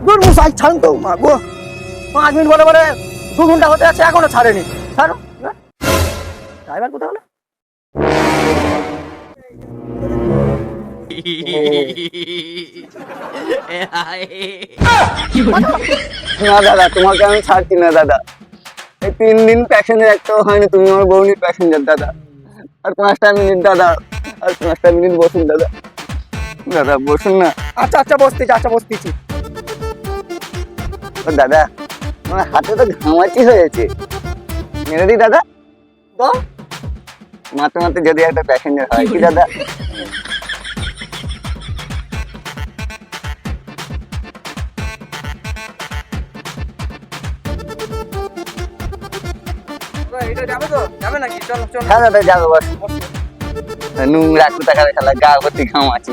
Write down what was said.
দূর মশাই ছাড়ুন তো মা গো, 5 মিনিট বলে বলে 2 ঘন্টা হতে আছে এখনো ছাড়েনি। ছাড়ো ড্রাইভার কোথায় হলো? না দাদা, তোমাকে আমি ছাড়ছি না দাদা। এই 3 দিন প্যাসেঞ্জার একটাও হয়নি, তুমি আমার বউনির প্যাসেঞ্জার দাদা। আর 5টা মিনিট দাদা, আর 5টা মিনিট বসুন দাদা। দাদা বসুন না। আচ্ছা আচ্ছা বসতেছি, আচ্ছা বসতেছি। ও দাদা, আমার হাতে তো ঘামাচি হয়েছে, মেরে দিই দাদা। তো মাত্র মাত্র যদি একটা প্যাসেঞ্জার হয় কি দাদা? এটা যাবে তো? যাবে নাকি? চলো চলো। হ্যাঁ দাদা যাবো, বস। নোংরা কোথাকার খেলা, গা ভর্তি ঘামাচি।